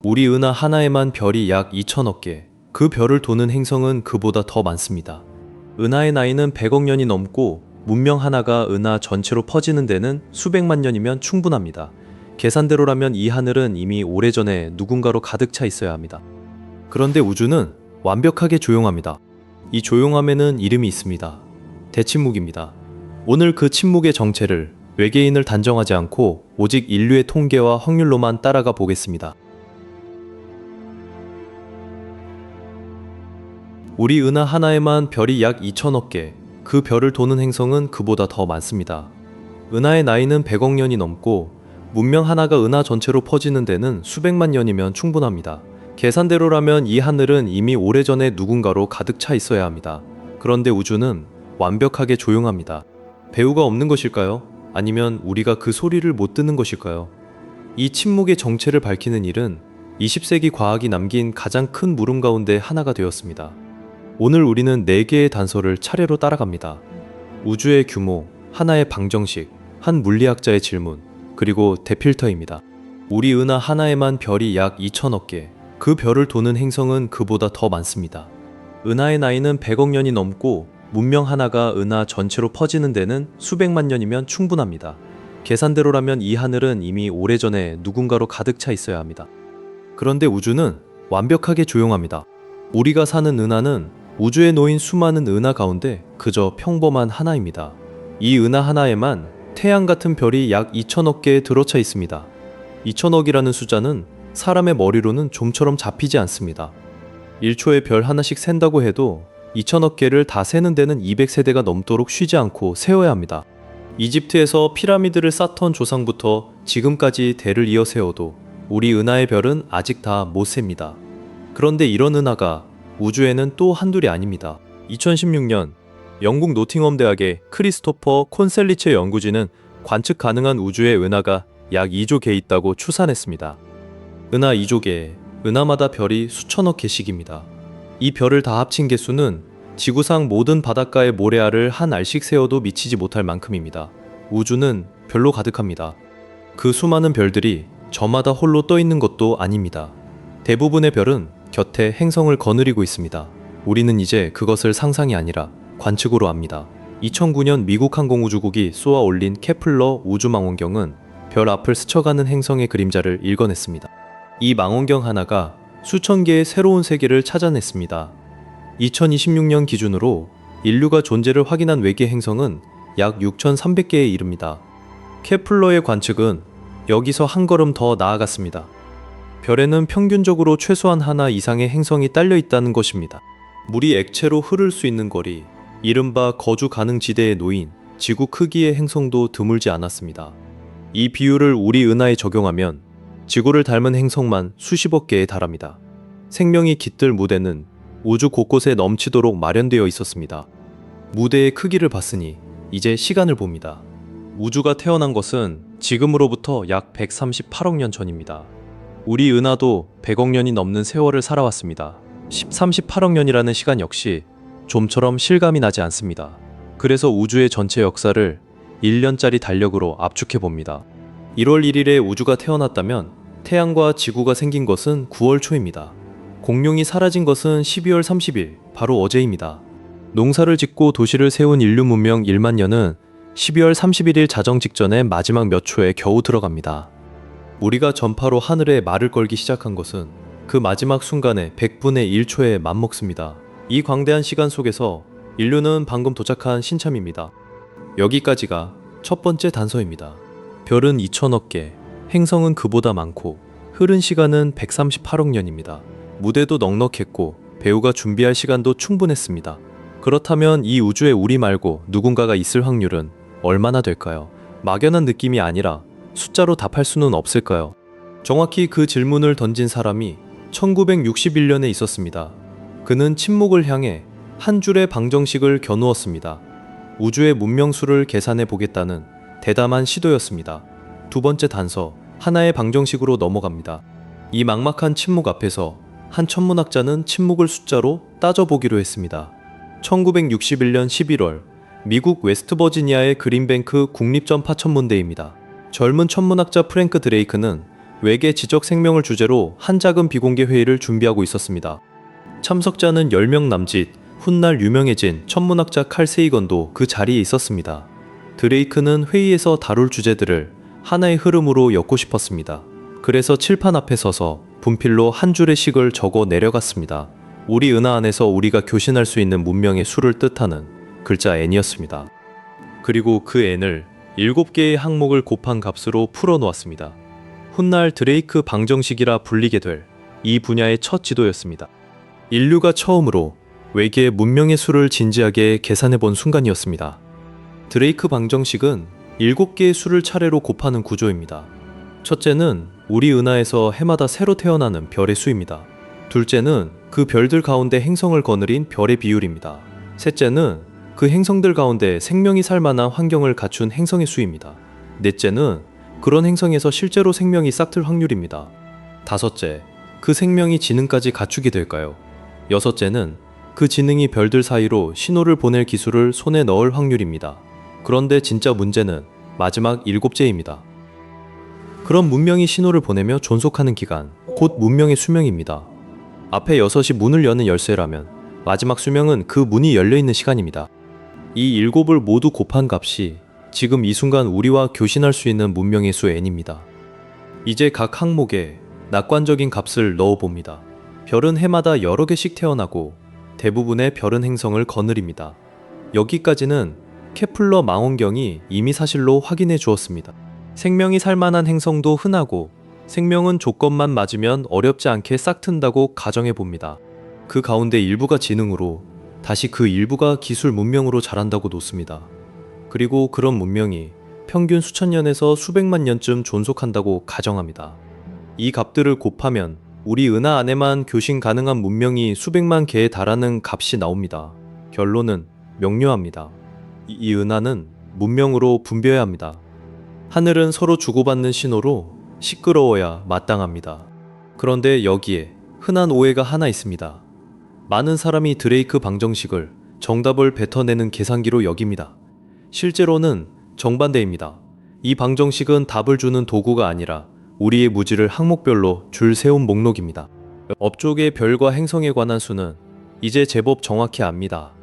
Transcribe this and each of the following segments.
우리 은하 하나에만 별이 약 2천억 개, 그 별을 도는 행성은 그보다 더 많습니다. 은하의 나이는 100억 년이 넘고 문명 하나가 은하 전체로 퍼지는 데는 수백만 년이면 충분합니다. 계산대로라면 이 하늘은 이미 오래전에 누군가로 가득 차 있어야 합니다. 그런데 우주는 완벽하게 조용합니다. 이 조용함에는 이름이 있습니다. 대침묵입니다. 오늘 그 침묵의 정체를 외계인을 단정하지 않고 오직 인류의 통계와 확률로만 따라가 보겠습니다. 우리 은하 하나에만 별이 약 2천억 개, 그 별을 도는 행성은 그보다 더 많습니다. 은하의 나이는 100억 년이 넘고 문명 하나가 은하 전체로 퍼지는 데는 수백만 년이면 충분합니다. 계산대로라면 이 하늘은 이미 오래전에 누군가로 가득 차 있어야 합니다. 그런데 우주는 완벽하게 조용합니다. 배우가 없는 것일까요? 아니면 우리가 그 소리를 못 듣는 것일까요? 이 침묵의 정체를 밝히는 일은 20세기 과학이 남긴 가장 큰 물음 가운데 하나가 되었습니다. 오늘 우리는 4개의 단서를 차례로 따라갑니다. 우주의 규모, 하나의 방정식, 한 물리학자의 질문, 그리고 대필터입니다. 우리 은하 하나에만 별이 약 2천억 개, 그 별을 도는 행성은 그보다 더 많습니다. 은하의 나이는 100억 년이 넘고 문명 하나가 은하 전체로 퍼지는 데는 수백만 년이면 충분합니다. 계산대로라면 이 하늘은 이미 오래전에 누군가로 가득 차 있어야 합니다. 그런데 우주는 완벽하게 조용합니다. 우리가 사는 은하는 우주에 놓인 수많은 은하 가운데 그저 평범한 하나입니다. 이 은하 하나에만 태양 같은 별이 약 2천억 개에 들어차 있습니다. 2천억이라는 숫자는 사람의 머리로는 좀처럼 잡히지 않습니다. 1초에 별 하나씩 샌다고 해도 2천억 개를 다 세는 데는 200세대가 넘도록 쉬지 않고 세워야 합니다. 이집트에서 피라미드를 쌓던 조상부터 지금까지 대를 이어 세워도 우리 은하의 별은 아직 다 못 셉니다. 그런데 이런 은하가 우주에는 또 한둘이 아닙니다. 2016년 영국 노팅엄 대학의 크리스토퍼 콘셀리체 연구진은 관측 가능한 우주의 은하가 약 2조 개 있다고 추산했습니다. 은하 2조 개에 은하마다 별이 수천억 개씩입니다. 이 별을 다 합친 개수는 지구상 모든 바닷가의 모래알을 한 알씩 세워도 미치지 못할 만큼입니다. 우주는 별로 가득합니다. 그 수많은 별들이 저마다 홀로 떠 있는 것도 아닙니다. 대부분의 별은 곁에 행성을 거느리고 있습니다. 우리는 이제 그것을 상상이 아니라 관측으로 압니다. 2009년 미국 항공우주국이 쏘아 올린 케플러 우주망원경은 별 앞을 스쳐가는 행성의 그림자를 읽어냈습니다. 이 망원경 하나가 수천 개의 새로운 세계를 찾아냈습니다. 2026년 기준으로 인류가 존재를 확인한 외계 행성은 약 6,300개에 이릅니다. 케플러의 관측은 여기서 한 걸음 더 나아갔습니다. 별에는 평균적으로 최소한 하나 이상의 행성이 딸려 있다는 것입니다. 물이 액체로 흐를 수 있는 거리, 이른바 거주 가능 지대에 놓인 지구 크기의 행성도 드물지 않았습니다. 이 비율을 우리 은하에 적용하면 지구를 닮은 행성만 수십억 개에 달합니다. 생명이 깃들 무대는 우주 곳곳에 넘치도록 마련되어 있었습니다. 무대의 크기를 봤으니 이제 시간을 봅니다. 우주가 태어난 것은 지금으로부터 약 138억 년 전입니다. 우리 은하도 100억 년이 넘는 세월을 살아왔습니다. 38억 년이라는 시간 역시 좀처럼 실감이 나지 않습니다. 그래서 우주의 전체 역사를 1년짜리 달력으로 압축해 봅니다. 1월 1일에 우주가 태어났다면 태양과 지구가 생긴 것은 9월 초입니다. 공룡이 사라진 것은 12월 30일, 바로 어제입니다. 농사를 짓고 도시를 세운 인류 문명 1만 년은 12월 31일 자정 직전에 마지막 몇 초에 겨우 들어갑니다. 우리가 전파로 하늘에 말을 걸기 시작한 것은 그 마지막 순간에 100분의 1초에 맞먹습니다. 이 광대한 시간 속에서 인류는 방금 도착한 신참입니다. 여기까지가 첫 번째 단서입니다. 별은 2천억 개, 행성은 그보다 많고 흐른 시간은 138억 년입니다. 무대도 넉넉했고 배우가 준비할 시간도 충분했습니다. 그렇다면 이 우주에 우리 말고 누군가가 있을 확률은 얼마나 될까요? 막연한 느낌이 아니라 숫자로 답할 수는 없을까요? 정확히 그 질문을 던진 사람이 1961년에 있었습니다. 그는 침묵을 향해 한 줄의 방정식을 겨누었습니다. 우주의 문명수를 계산해 보겠다는 대담한 시도였습니다. 두 번째 단서, 하나의 방정식으로 넘어갑니다. 이 막막한 침묵 앞에서 한 천문학자는 침묵을 숫자로 따져보기로 했습니다. 1961년 11월 미국 웨스트버지니아의 그린뱅크 국립전파천문대입니다. 젊은 천문학자 프랭크 드레이크는 외계 지적 생명을 주제로 한 작은 비공개 회의를 준비하고 있었습니다. 참석자는 10명 남짓, 훗날 유명해진 천문학자 칼 세이건도 그 자리에 있었습니다. 드레이크는 회의에서 다룰 주제들을 하나의 흐름으로 엮고 싶었습니다. 그래서 칠판 앞에 서서 분필로 한 줄의 식을 적어 내려갔습니다. 우리 은하 안에서 우리가 교신할 수 있는 문명의 수를 뜻하는 글자 n이었습니다. 그리고 그 n을 7개의 항목을 곱한 값으로 풀어놓았습니다. 훗날 드레이크 방정식이라 불리게 될 이 분야의 첫 지도였습니다. 인류가 처음으로 외계 문명의 수를 진지하게 계산해 본 순간이었습니다. 드레이크 방정식은 7개의 수를 차례로 곱하는 구조입니다. 첫째는 우리 은하에서 해마다 새로 태어나는 별의 수입니다. 둘째는 그 별들 가운데 행성을 거느린 별의 비율입니다. 셋째는 그 행성들 가운데 생명이 살 만한 환경을 갖춘 행성의 수입니다. 넷째는 그런 행성에서 실제로 생명이 싹틀 확률입니다. 다섯째, 그 생명이 지능까지 갖추게 될까요? 여섯째는 그 지능이 별들 사이로 신호를 보낼 기술을 손에 넣을 확률입니다. 그런데 진짜 문제는 마지막 7째입니다. 그런 문명이 신호를 보내며 존속하는 기간, 곧 문명의 수명입니다. 앞에 6이 문을 여는 열쇠라면 마지막 수명은 그 문이 열려있는 시간입니다. 이 7을 모두 곱한 값이 지금 이 순간 우리와 교신할 수 있는 문명의 수 n입니다. 이제 각 항목에 낙관적인 값을 넣어봅니다. 별은 해마다 여러 개씩 태어나고 대부분의 별은 행성을 거느립니다. 여기까지는 케플러 망원경이 이미 사실로 확인해 주었습니다. 생명이 살만한 행성도 흔하고 생명은 조건만 맞으면 어렵지 않게 싹 튼다고 가정해 봅니다. 그 가운데 일부가 지능으로 다시 그 일부가 기술 문명으로 자란다고 놓습니다. 그리고 그런 문명이 평균 수천 년에서 수백만 년쯤 존속한다고 가정합니다. 이 값들을 곱하면 우리 은하 안에만 교신 가능한 문명이 수백만 개에 달하는 값이 나옵니다. 결론은 명료합니다. 이 은하는 문명으로 분배해야 합니다. 하늘은 서로 주고받는 신호로 시끄러워야 마땅합니다. 그런데 여기에 흔한 오해가 하나 있습니다. 많은 사람이 드레이크 방정식을 정답을 뱉어내는 계산기로 여깁니다. 실제로는 정반대입니다. 이 방정식은 답을 주는 도구가 아니라 우리의 무지를 항목별로 줄 세운 목록입니다. 업쪽의 별과 행성에 관한 수는 이제 제법 정확히 압니다.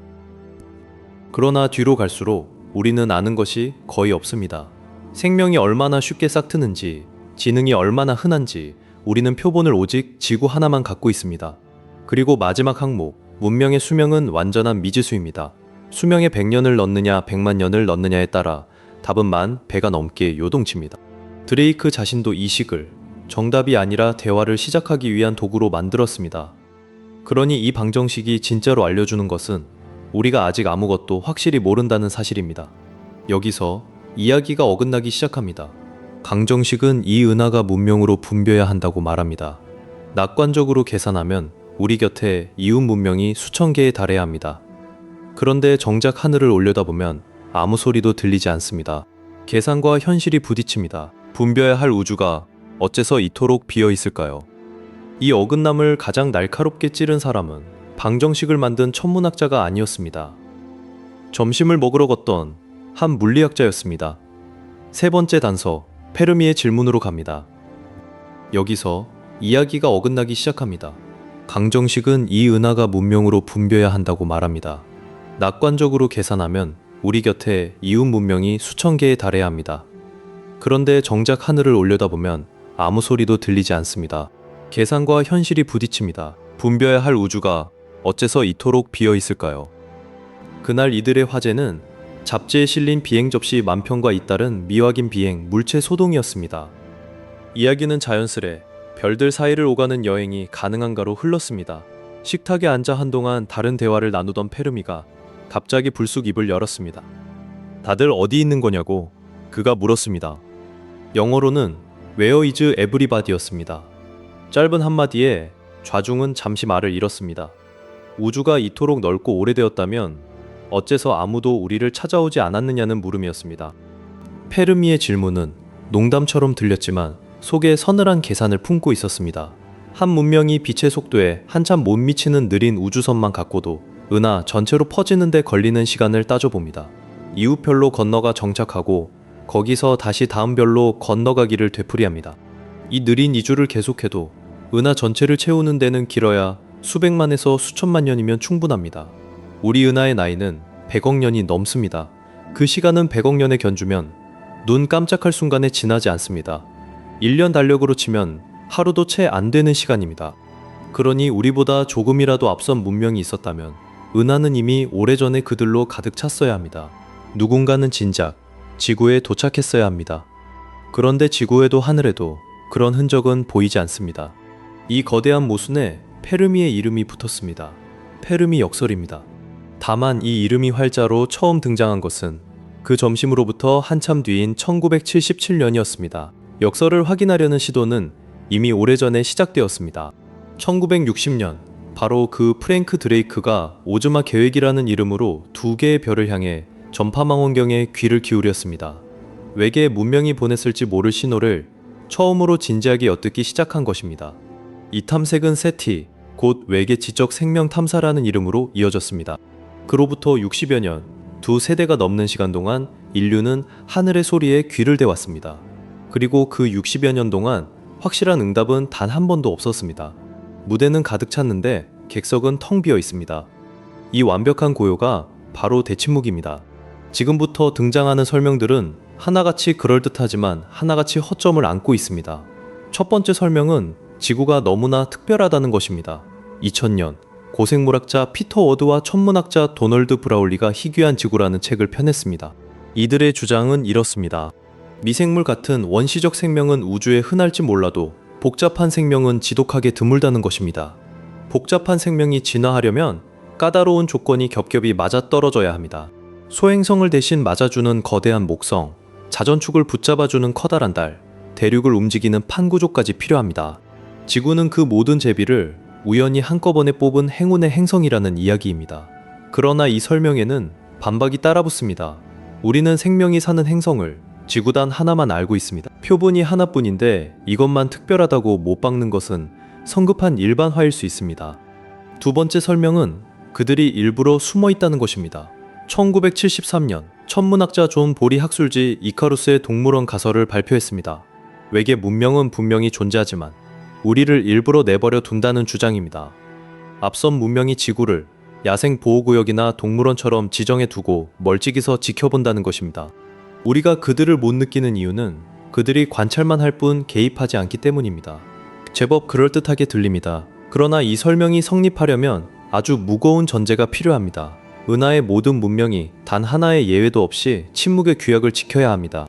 그러나 뒤로 갈수록 우리는 아는 것이 거의 없습니다. 생명이 얼마나 쉽게 싹트는지, 지능이 얼마나 흔한지 우리는 표본을 오직 지구 하나만 갖고 있습니다. 그리고 마지막 항목, 문명의 수명은 완전한 미지수입니다. 수명에 100년을 넣느냐 100만 년을 넣느냐에 따라 답은 10,000배가 넘게 요동칩니다. 드레이크 자신도 이 식을 정답이 아니라 대화를 시작하기 위한 도구로 만들었습니다. 그러니 이 방정식이 진짜로 알려주는 것은 우리가 아직 아무것도 확실히 모른다는 사실입니다. 여기서 이야기가 어긋나기 시작합니다. 방정식은 이 은하가 문명으로 분배해야 한다고 말합니다. 낙관적으로 계산하면 우리 곁에 이웃 문명이 수천 개에 달해야 합니다. 그런데 정작 하늘을 올려다보면 아무 소리도 들리지 않습니다. 계산과 현실이 부딪힙니다. 분배해야 할 우주가 어째서 이토록 비어 있을까요? 이 어긋남을 가장 날카롭게 찌른 사람은 방정식을 만든 천문학자가 아니었습니다. 점심을 먹으러 걷던 한 물리학자였습니다. 세 번째 단서, 페르미의 질문으로 갑니다. 여기서 이야기가 어긋나기 시작합니다. 방정식은 이 은하가 문명으로 분배해야 한다고 말합니다. 낙관적으로 계산하면 우리 곁에 이웃 문명이 수천 개에 달해야 합니다. 그런데 정작 하늘을 올려다보면 아무 소리도 들리지 않습니다. 계산과 현실이 부딪힙니다. 분배해야 할 우주가 어째서 이토록 비어 있을까요? 그날 이들의 화제는 잡지에 실린 비행 접시 만편과 잇따른 미확인 비행 물체 소동이었습니다. 이야기는 자연스레 별들 사이를 오가는 여행이 가능한가로 흘렀습니다. 식탁에 앉아 한동안 다른 대화를 나누던 페르미가 갑자기 불쑥 입을 열었습니다. 다들 어디 있는 거냐고 그가 물었습니다. 영어로는 Where is everybody였습니다. 짧은 한마디에 좌중은 잠시 말을 잃었습니다. 우주가 이토록 넓고 오래되었다면 어째서 아무도 우리를 찾아오지 않았느냐는 물음이었습니다. 페르미의 질문은 농담처럼 들렸지만 속에 서늘한 계산을 품고 있었습니다. 한 문명이 빛의 속도에 한참 못 미치는 느린 우주선만 갖고도 은하 전체로 퍼지는 데 걸리는 시간을 따져봅니다. 이웃 별로 건너가 정착하고 거기서 다시 다음 별로 건너가기를 되풀이합니다. 이 느린 이주를 계속해도 은하 전체를 채우는 데는 길어야 수백만에서 수천만 년이면 충분합니다. 우리 은하의 나이는 100억 년이 넘습니다. 그 시간은 100억 년에 견주면 눈 깜짝할 순간에 지나지 않습니다. 1년 달력으로 치면 하루도 채 안 되는 시간입니다. 그러니 우리보다 조금이라도 앞선 문명이 있었다면 은하는 이미 오래전에 그들로 가득 찼어야 합니다. 누군가는 진작 지구에 도착했어야 합니다. 그런데 지구에도 하늘에도 그런 흔적은 보이지 않습니다. 이 거대한 모순에 페르미의 이름이 붙었습니다. 페르미 역설입니다. 다만 이 이름이 활자로 처음 등장한 것은 그 점심으로부터 한참 뒤인 1977년이었습니다. 역설을 확인하려는 시도는 이미 오래전에 시작되었습니다. 1960년, 바로 그 프랭크 드레이크가 오즈마 계획이라는 이름으로 2개의 별을 향해 전파망원경에 귀를 기울였습니다. 외계에 문명이 보냈을지 모를 신호를 처음으로 진지하게 엿듣기 시작한 것입니다. 이 탐색은 세티, 곧 외계 지적 생명 탐사라는 이름으로 이어졌습니다. 그로부터 60여 년, 2세대가 넘는 시간 동안 인류는 하늘의 소리에 귀를 대왔습니다. 그리고 그 60여 년 동안 확실한 응답은 단 한 번도 없었습니다. 무대는 가득 찼는데 객석은 텅 비어 있습니다. 이 완벽한 고요가 바로 대침묵입니다. 지금부터 등장하는 설명들은 하나같이 그럴듯하지만 하나같이 허점을 안고 있습니다. 첫 번째 설명은 지구가 너무나 특별하다는 것입니다. 2000년 고생물학자 피터 워드와 천문학자 도널드 브라울리가 희귀한 지구라는 책을 펴냈습니다. 이들의 주장은 이렇습니다. 미생물 같은 원시적 생명은 우주에 흔할지 몰라도 복잡한 생명은 지독하게 드물다는 것입니다. 복잡한 생명이 진화하려면 까다로운 조건이 겹겹이 맞아떨어져야 합니다. 소행성을 대신 맞아주는 거대한 목성, 자전축을 붙잡아주는 커다란 달, 대륙을 움직이는 판구조까지 필요합니다. 지구는 그 모든 제비를 우연히 한꺼번에 뽑은 행운의 행성이라는 이야기입니다. 그러나 이 설명에는 반박이 따라붙습니다. 우리는 생명이 사는 행성을 지구단 하나만 알고 있습니다. 표본이 하나뿐인데 이것만 특별하다고 못 박는 것은 성급한 일반화일 수 있습니다. 두 번째 설명은 그들이 일부러 숨어 있다는 것입니다. 1973년 천문학자 존 볼이 학술지 이카루스의 동물원 가설을 발표했습니다. 외계 문명은 분명히 존재하지만 우리를 일부러 내버려 둔다는 주장입니다. 앞선 문명이 지구를 야생보호구역이나 동물원처럼 지정해 두고 멀찍이서 지켜본다는 것입니다. 우리가 그들을 못 느끼는 이유는 그들이 관찰만 할 뿐 개입하지 않기 때문입니다. 제법 그럴듯하게 들립니다. 그러나 이 설명이 성립하려면 아주 무거운 전제가 필요합니다. 은하의 모든 문명이 단 하나의 예외도 없이 침묵의 규약을 지켜야 합니다.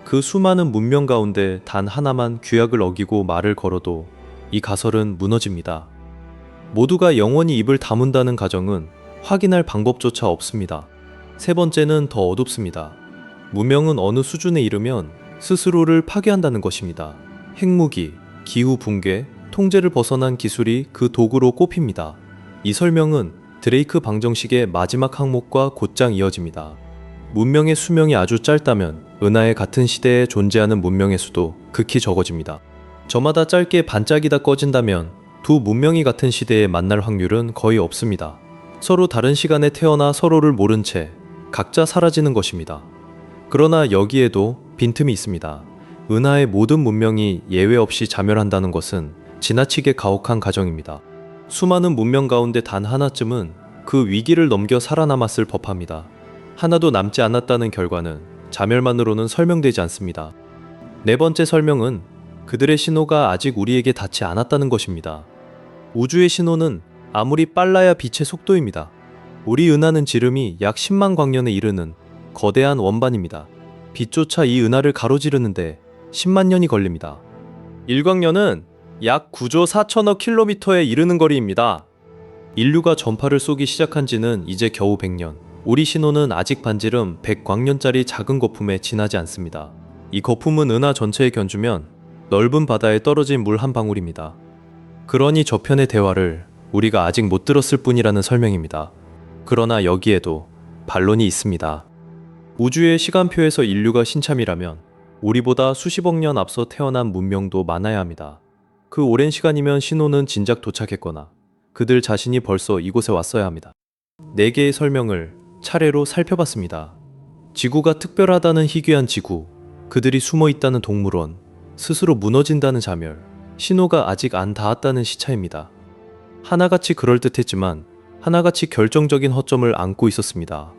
그 수많은 문명 가운데 단 하나만 규약을 어기고 말을 걸어도 이 가설은 무너집니다. 모두가 영원히 입을 다문다는 가정은 확인할 방법조차 없습니다. 세 번째는 더 어둡습니다. 문명은 어느 수준에 이르면 스스로를 파괴한다는 것입니다. 핵무기, 기후 붕괴, 통제를 벗어난 기술이 그 도구로 꼽힙니다. 이 설명은 드레이크 방정식의 마지막 항목과 곧장 이어집니다. 문명의 수명이 아주 짧다면 은하의 같은 시대에 존재하는 문명의 수도 극히 적어집니다. 저마다 짧게 반짝이다 꺼진다면 두 문명이 같은 시대에 만날 확률은 거의 없습니다. 서로 다른 시간에 태어나 서로를 모른 채 각자 사라지는 것입니다. 그러나 여기에도 빈틈이 있습니다. 은하의 모든 문명이 예외 없이 자멸한다는 것은 지나치게 가혹한 가정입니다. 수많은 문명 가운데 단 하나쯤은 그 위기를 넘겨 살아남았을 법합니다. 하나도 남지 않았다는 결과는 자멸만으로는 설명되지 않습니다. 네 번째 설명은 그들의 신호가 아직 우리에게 닿지 않았다는 것입니다. 우주의 신호는 아무리 빨라야 빛의 속도입니다. 우리 은하는 지름이 약 10만 광년에 이르는 거대한 원반입니다. 빛조차 이 은하를 가로지르는데 10만 년이 걸립니다. 1광년은 약 9조 4천억 킬로미터에 이르는 거리입니다. 인류가 전파를 쏘기 시작한 지는 이제 겨우 100년. 우리 신호는 아직 반지름 100광년짜리 작은 거품에 지나지 않습니다. 이 거품은 은하 전체에 견주면 넓은 바다에 떨어진 물 한 방울입니다. 그러니 저편의 대화를 우리가 아직 못 들었을 뿐이라는 설명입니다. 그러나 여기에도 반론이 있습니다. 우주의 시간표에서 인류가 신참이라면 우리보다 수십억 년 앞서 태어난 문명도 많아야 합니다. 그 오랜 시간이면 신호는 진작 도착했거나 그들 자신이 벌써 이곳에 왔어야 합니다. 4개의 설명을 차례로 살펴봤습니다. 지구가 특별하다는 희귀한 지구, 그들이 숨어 있다는 동물원, 스스로 무너진다는 자멸, 신호가 아직 안 닿았다는 시차입니다. 하나같이 그럴듯했지만 하나같이 결정적인 허점을 안고 있었습니다.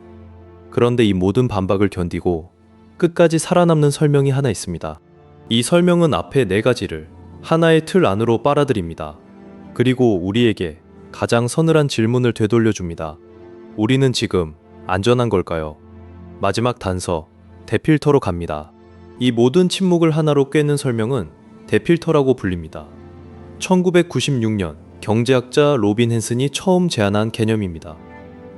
그런데 이 모든 반박을 견디고 끝까지 살아남는 설명이 하나 있습니다. 이 설명은 앞에 4가지를 하나의 틀 안으로 빨아들입니다. 그리고 우리에게 가장 서늘한 질문을 되돌려줍니다. 우리는 지금 안전한 걸까요? 마지막 단서, 대필터로 갑니다. 이 모든 침묵을 하나로 꿰는 설명은 대필터라고 불립니다. 1996년 경제학자 로빈 헨슨이 처음 제안한 개념입니다.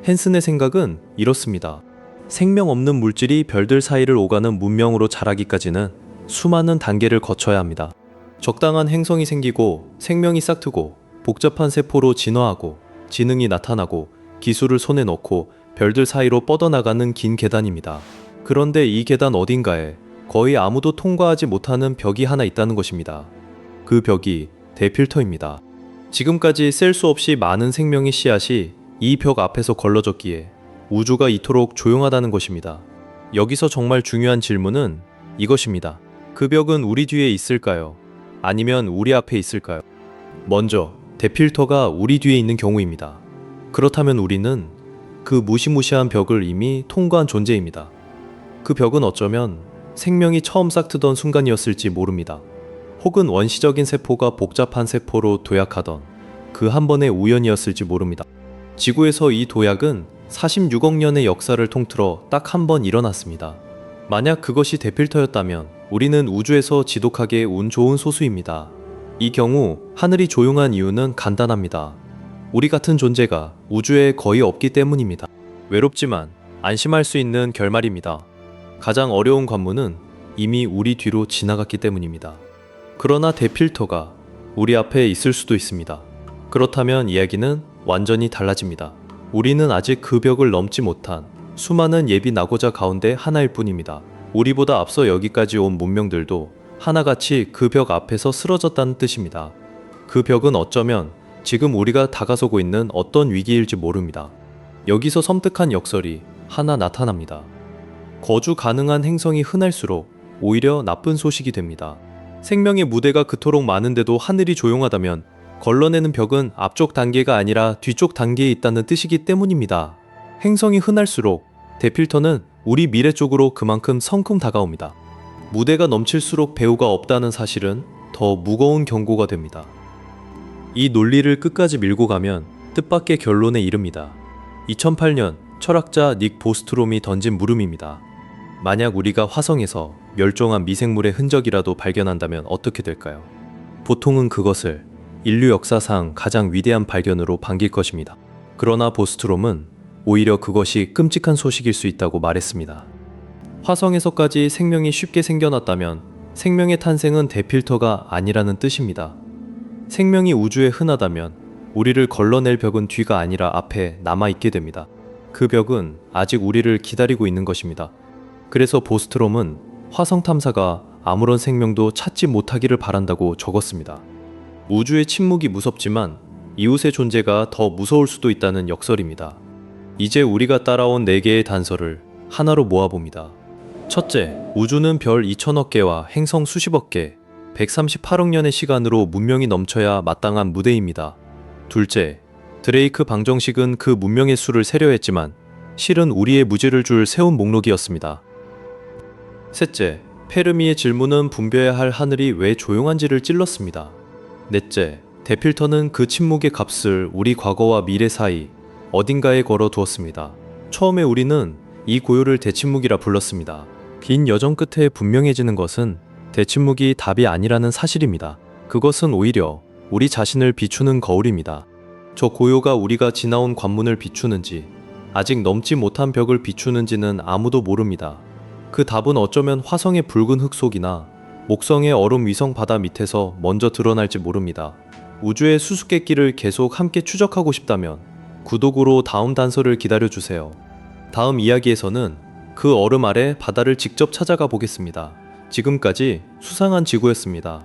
헨슨의 생각은 이렇습니다. 생명 없는 물질이 별들 사이를 오가는 문명으로 자라기까지는 수많은 단계를 거쳐야 합니다. 적당한 행성이 생기고 생명이 싹트고 복잡한 세포로 진화하고 지능이 나타나고 기술을 손에 넣고 별들 사이로 뻗어나가는 긴 계단입니다. 그런데 이 계단 어딘가에 거의 아무도 통과하지 못하는 벽이 하나 있다는 것입니다. 그 벽이 대필터입니다. 지금까지 셀 수 없이 많은 생명의 씨앗이 이 벽 앞에서 걸러졌기에 우주가 이토록 조용하다는 것입니다. 여기서 정말 중요한 질문은 이것입니다. 그 벽은 우리 뒤에 있을까요? 아니면 우리 앞에 있을까요? 먼저 대필터가 우리 뒤에 있는 경우입니다. 그렇다면 우리는 그 무시무시한 벽을 이미 통과한 존재입니다. 그 벽은 어쩌면 생명이 처음 싹트던 순간이었을지 모릅니다. 혹은 원시적인 세포가 복잡한 세포로 도약하던 그 한 번의 우연이었을지 모릅니다. 지구에서 이 도약은 46억 년의 역사를 통틀어 딱 한 번 일어났습니다. 만약 그것이 대필터였다면 우리는 우주에서 지독하게 운 좋은 소수입니다. 이 경우 하늘이 조용한 이유는 간단합니다. 우리 같은 존재가 우주에 거의 없기 때문입니다. 외롭지만 안심할 수 있는 결말입니다. 가장 어려운 관문은 이미 우리 뒤로 지나갔기 때문입니다. 그러나 대필터가 우리 앞에 있을 수도 있습니다. 그렇다면 이야기는 완전히 달라집니다. 우리는 아직 그 벽을 넘지 못한 수많은 예비 낙오자 가운데 하나일 뿐입니다. 우리보다 앞서 여기까지 온 문명들도 하나같이 그 벽 앞에서 쓰러졌다는 뜻입니다. 그 벽은 어쩌면 지금 우리가 다가서고 있는 어떤 위기일지 모릅니다. 여기서 섬뜩한 역설이 하나 나타납니다. 거주 가능한 행성이 흔할수록 오히려 나쁜 소식이 됩니다. 생명의 무대가 그토록 많은데도 하늘이 조용하다면 걸러내는 벽은 앞쪽 단계가 아니라 뒤쪽 단계에 있다는 뜻이기 때문입니다. 행성이 흔할수록 대필터는 우리 미래 쪽으로 그만큼 성큼 다가옵니다. 무대가 넘칠수록 배우가 없다는 사실은 더 무거운 경고가 됩니다. 이 논리를 끝까지 밀고 가면 뜻밖의 결론에 이릅니다. 2008년 철학자 닉 보스트롬이 던진 물음입니다. 만약 우리가 화성에서 멸종한 미생물의 흔적이라도 발견한다면 어떻게 될까요? 보통은 그것을 인류 역사상 가장 위대한 발견으로 반길 것입니다. 그러나 보스트롬은 오히려 그것이 끔찍한 소식일 수 있다고 말했습니다. 화성에서까지 생명이 쉽게 생겨났다면 생명의 탄생은 대필터가 아니라는 뜻입니다. 생명이 우주에 흔하다면 우리를 걸러낼 벽은 뒤가 아니라 앞에 남아있게 됩니다. 그 벽은 아직 우리를 기다리고 있는 것입니다. 그래서 보스트롬은 화성 탐사가 아무런 생명도 찾지 못하기를 바란다고 적었습니다. 우주의 침묵이 무섭지만 이웃의 존재가 더 무서울 수도 있다는 역설입니다. 이제 우리가 따라온 4개의 단서를 하나로 모아봅니다. 첫째, 우주는 별 2천억 개와 행성 수십억 개, 138억 년의 시간으로 문명이 넘쳐야 마땅한 무대입니다. 둘째, 드레이크 방정식은 그 문명의 수를 세려 했지만 실은 우리의 무지를 줄 세운 목록이었습니다. 셋째, 페르미의 질문은 분별해야 할 하늘이 왜 조용한지를 찔렀습니다. 넷째, 대필터는 그 침묵의 값을 우리 과거와 미래 사이 어딘가에 걸어 두었습니다. 처음에 우리는 이 고요를 대침묵이라 불렀습니다. 긴 여정 끝에 분명해지는 것은 대침묵이 답이 아니라는 사실입니다. 그것은 오히려 우리 자신을 비추는 거울입니다. 저 고요가 우리가 지나온 관문을 비추는지 아직 넘지 못한 벽을 비추는지는 아무도 모릅니다. 그 답은 어쩌면 화성의 붉은 흙 속이나 목성의 얼음 위성 바다 밑에서 먼저 드러날지 모릅니다. 우주의 수수께끼를 계속 함께 추적하고 싶다면 구독으로 다음 단서를 기다려주세요. 다음 이야기에서는 그 얼음 아래 바다를 직접 찾아가 보겠습니다. 지금까지 수상한 지구였습니다.